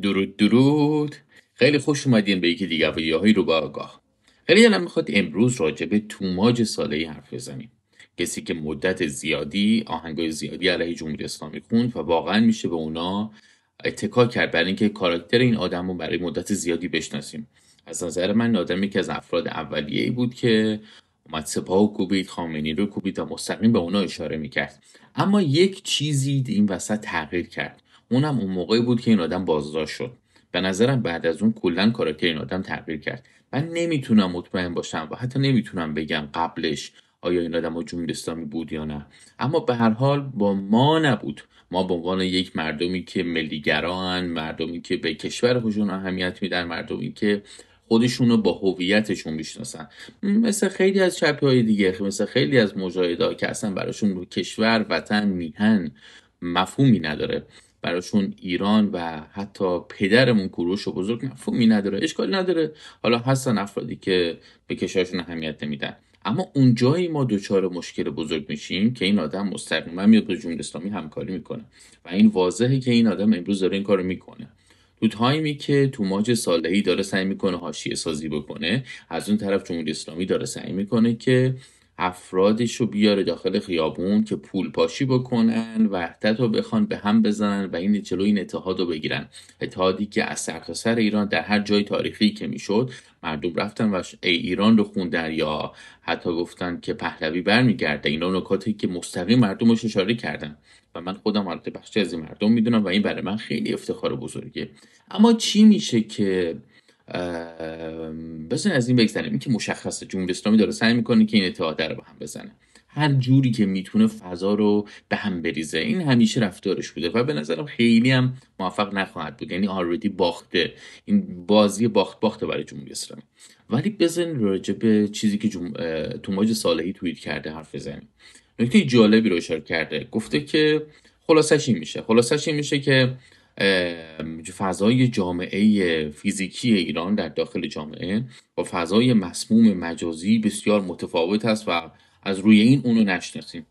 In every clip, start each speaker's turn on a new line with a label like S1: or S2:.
S1: درود. خیلی خوش اومدین به یکی دیگه ویدیوهایی رو با آگاه. خیلی دلم میخواد امروز راجع به توماج صالحی حرف بزنیم. کسی که مدت زیادی آهنگای زیادی علیه جمهوری اسلامی خوند و واقعا میشه به اونا اتکا کرد برای اینکه کاراکتر این آدم رو برای مدت زیادی بشناسیم. از نظر من آدم یکی از افراد اولیه‌ای بود که اومد سپاه و کوبید، خامنه‌ای رو کوبید و مستقیم به اونا اشاره میکرد. اما یک چیزی این وسط تغییر کرد. اونم اون موقعی بود که این آدم بازداشت شد. به نظرم بعد از اون کلا کاراکتر این آدم تغییر کرد. من نمیتونم مطمئن باشم و حتی نمیتونم بگم قبلش آیا این آدم جمهوری اسلامی بود یا نه، اما به هر حال با ما نبود. ما به عنوان یک مردمی که ملیگران، مردمی که به کشور خودشون اهمیت میدن، مردمی که خودشون رو با هویتشون میشناسن، مثل خیلی از چپی‌های دیگه، مثل خیلی از مجاهدها که اصلا براشون کشور، وطن، میهن مفهومی نداره، براشون ایران و حتی پدرمون کوروش و بزرگ مفهومی نداره، اشکالی نداره. حالا هستن افرادی که به کشورشون اهمیت نمیدن، اما اون جایی ما دوچار مشکل بزرگ میشیم که این آدم مستقیما میاد با جمهوری اسلامی همکاری میکنه و این واضحه که این آدم امروز داره این کارو میکنه. تو تایمی که توماج صالحی داره سعی میکنه حاشیه سازی بکنه، از اون طرف جمهوری اسلامی داره سعی میکنه که افرادش رو بیاره داخل خیابون که پول پاشی بکنن، وحدت رو بخوان به هم بزنن و این جلوی این اتحاد رو بگیرن. اتحادی که از سرتاسر ایران در هر جای تاریخی که میشد مردم رفتن و ای ایران رو خوندن یا حتی گفتن که پهلوی برمیگرده. اینا نکاتی که مستقیم مردمش اشاره کردن و من خودم البته بخشی از این مردم میدونم و این برای من خیلی افتخار بزرگه. اما چی میشه که بزن از این بگذریم، این که مشخصه جمهوری اسلامی داره سعی میکنه که این اتحاد رو به هم بزنه، هر جوری که میتونه فضا رو به هم بریزه. این همیشه رفتارش بوده و به نظرم خیلی هم موفق نخواهد بود. یعنی آلردی باخته، این بازی باخته برای جمهوری اسلامی. ولی بزن راجع به چیزی که توماج صالحی توییت کرده حرف بزنیم. نکته جالبی رو اشاره کرده، گفته که خلاصش این میشه که فضای جامعه فیزیکی ایران در داخل جامعه با فضای مسموم مجازی بسیار متفاوت است و از روی این اونو نشناسیم.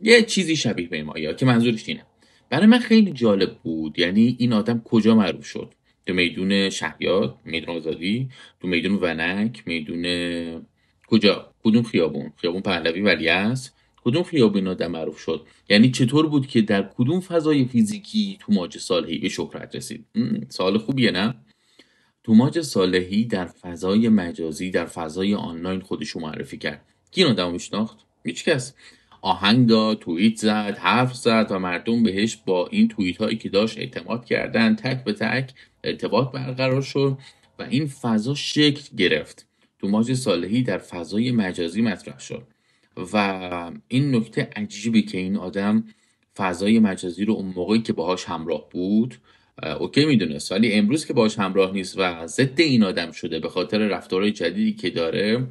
S1: یه چیزی شبیه به مایا که منظورش اینه. برای من خیلی جالب بود، یعنی این آدم کجا معروف شد؟ تو میدون شهیاد، میدون آزادی، تو میدون ونک، میدون کجا؟ کدوم خیابون پهلوی ولیعصر؟ کدوم خیابون آدم معروف شد؟ یعنی چطور بود که در کدوم فضای فیزیکی توماج صالحی به شهرت رسید؟ سوال خوبیه نه؟ توماج صالحی در فضای مجازی، در فضای آنلاین خودش رو معرفی کرد. کی این آدم میشناخت؟ هیچکس. آهنگ داد، توییت زد، حرف زد و مردم بهش با این توییت هایی که داشت اعتماد کردن، تک به تک ارتباط برقرار شد و این فضا شکل گرفت. توماج صالحی در فضای مجازی مطرح شد و این نکته عجیبی که این آدم فضای مجازی رو اون موقعی که باهاش همراه بود اوکی میدونست، ولی امروز که باهاش همراه نیست و ضد این آدم شده به خاطر رفتارهای جدیدی که داره،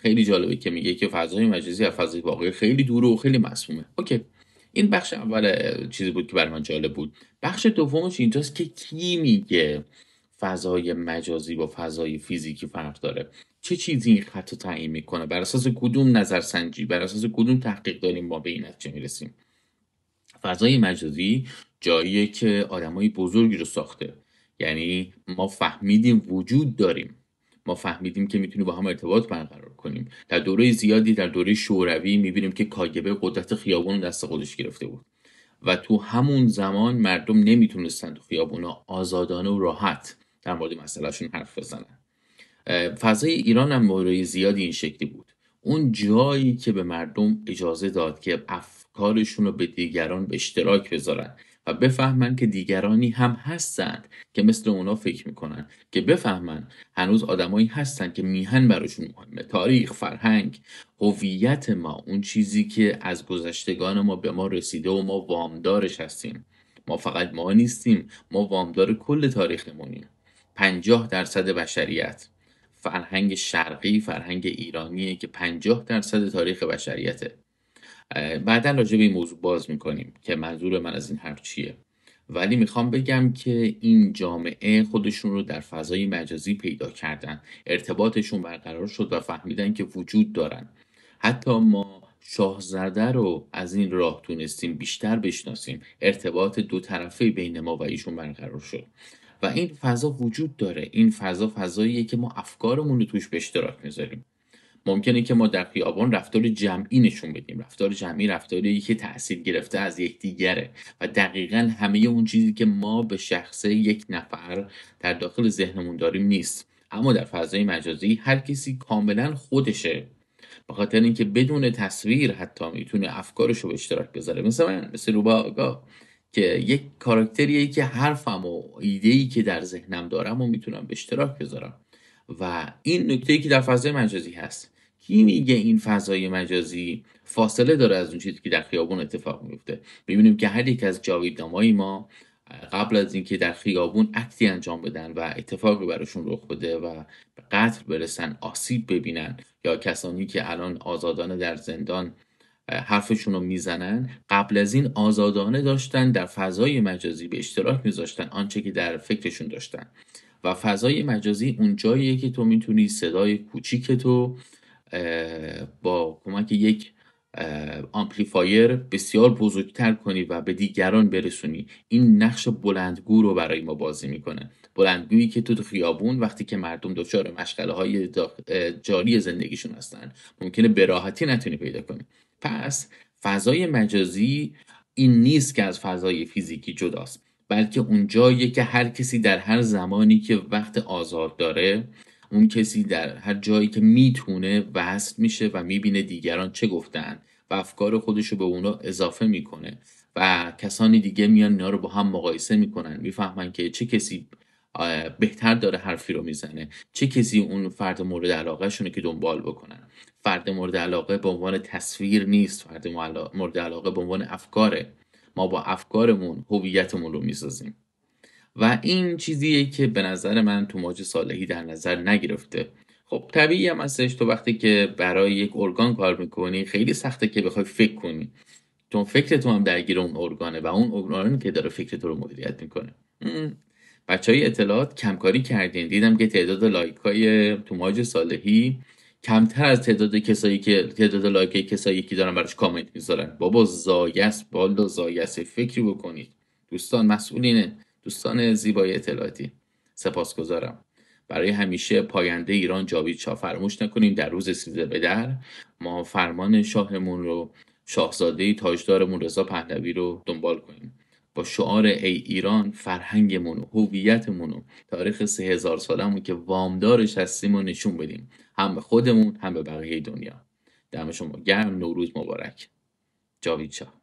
S1: خیلی جالبه که میگه که فضای مجازی از فضای واقعی خیلی دوره و خیلی مسمومه. اوکی، این بخش اول چیزی بود که برای من جالب بود. بخش دومش اینجاست که کی میگه فضای مجازی با فضای فیزیکی فرق داره؟ چه چیزی این خط رو تعیین میکنه؟ بر اساس کدوم نظرسنجی، بر اساس کدوم تحقیق داریم ما به این نتیجه میرسیم؟ فضای مجازی جاییه که آدمای بزرگی رو ساخته. یعنی ما فهمیدیم وجود داریم، ما فهمیدیم که میتونیم با هم ارتباط برقرار کنیم. در دوره زیادی، در دوره شوروی میبینیم که کاگبه قدرت خیابون دست خودش گرفته بود و تو همون زمان مردم نمیتونستن تو خیابونا آزادانه و راحت در مورد مسئلهشون حرف بزنن. فضای ایران هم مورد زیادی این شکلی بود. اون جایی که به مردم اجازه داد که افکارشون رو به دیگران به اشتراک بذارن و بفهمن که دیگرانی هم هستند که مثل اونا فکر میکنن، که بفهمن هنوز آدمایی هستن که میهن براشون مهمه، تاریخ، فرهنگ، هویت ما، اون چیزی که از گذشتگان ما به ما رسیده و ما وامدارش هستیم. ما فقط ما نیستیم، ما وامدار کل تاریخمونیم. 50% بشریت، فرهنگ شرقی، فرهنگ ایرانیه که 50% تاریخ بشریته. بعدا راجع به این موضوع باز میکنیم که منظور من از این حرف چیه، ولی میخوام بگم که این جامعه خودشون رو در فضای مجازی پیدا کردن، ارتباطشون برقرار شد و فهمیدن که وجود دارن. حتی ما شاهزاده رو از این راه تونستیم بیشتر بشناسیم، ارتباط دو طرفه بین ما و ایشون برقرار شد و این فضا وجود داره. این فضا فضاییه که ما افکارمون رو توش به اشتراک میذاریم. ممکنه که ما در خیابان رفتار جمعی نشون بدیم. رفتار جمعی رفتاریه که تأثیر گرفته از یکدیگره و دقیقا همه اون چیزی که ما به شخص یک نفر در داخل ذهنمون داریم نیست. اما در فضای مجازی هر کسی کاملا خودشه، به خاطر اینکه بدون تصویر حتی میتونه افکارش رو به اشتراک بذاره. مثل من، مثل روبا آگاه، که یک کاراکتریه که حرفم و ایده‌ای که در ذهنم دارم و میتونم به اشتراک بذارم. و این نکته‌ای که در فضای مجازی هست. کی میگه این فضای مجازی فاصله داره از اون چیزی که در خیابون اتفاق میفته؟ ببینیم که هر یک از جاویدنامای ما قبل از اینکه در خیابون اکتی انجام بدن و اتفاقی براشون رخ بده و به قتل برسن، آسیب ببینن، یا کسانی که الان آزادانه در زندان حرفشون رو میزنن، قبل از این آزادانه داشتن در فضای مجازی به اشتراک میذاشتن آنچه که در فکرشون داشتن. و فضای مجازی اون جاییه که تو میتونی صدای کوچیک تو با کمک یک آمپلیفایر بسیار بزرگتر کنی و به دیگران برسونی. این نقش بلندگو رو برای ما بازی میکنه. بلندگویی که تو خیابون وقتی که مردم دچار مشغله های جاری زندگیشون هستن ممکنه به راحتی نتونی پیدا کنی. پس فضای مجازی این نیست که از فضای فیزیکی جداست، بلکه اون جاییه که هر کسی در هر زمانی که وقت آزاد داره، اون کسی در هر جایی که میتونه وصل میشه و میبینه دیگران چه گفتن و افکار خودشو به اونا اضافه میکنه و کسانی دیگه میان اینا رو با هم مقایسه میکنن، میفهمن که چه کسی بهتر داره حرفی رو میزنه، چه کسی اون فرد مورد علاقه شونه که دنبال بکنن. فرد مورد علاقه به عنوان تصویر نیست، فرد مورد علاقه به عنوان افکاره. ما با افکارمون هویتمون رو میسازیم و این چیزیه که به نظر من تو موج صالحی در نظر نگرفته. خب طبیعی هم هستش، تو وقتی که برای یک ارگان کار میکنی خیلی سخته که بخوای فکر کنی، چون فکر تو هم درگیر اون ارگانه و اون ارگانه که داره فکر تو رو مدیریت میکنه. بچهای اطلاعات کمکاری کردین، دیدم که تعداد لایک های تو موج صالحی کمتر از تعداد لایک های کسایی که دارن براش کامنت میذارن. بابا زایس، بالا زایس، فکری بکنید دوستان، مسئولین، دوستان زیبای اطلاعاتی. سپاسگزارم. برای همیشه پاینده ایران جاوید شاه. فراموش نکنیم در روز 13 به در ما فرمان شاهمون رو، شاهزاده تاجدارمون رضا پهلوی رو دنبال کنیم با شعار ای ایران فرهنگمون و هویتمون و تاریخ 3000 سالمون که وامدارش هستیم و نشون بدیم، هم به خودمون هم به بقیه دنیا. دم شما گرم. نوروز مبارک. جاوید شاه.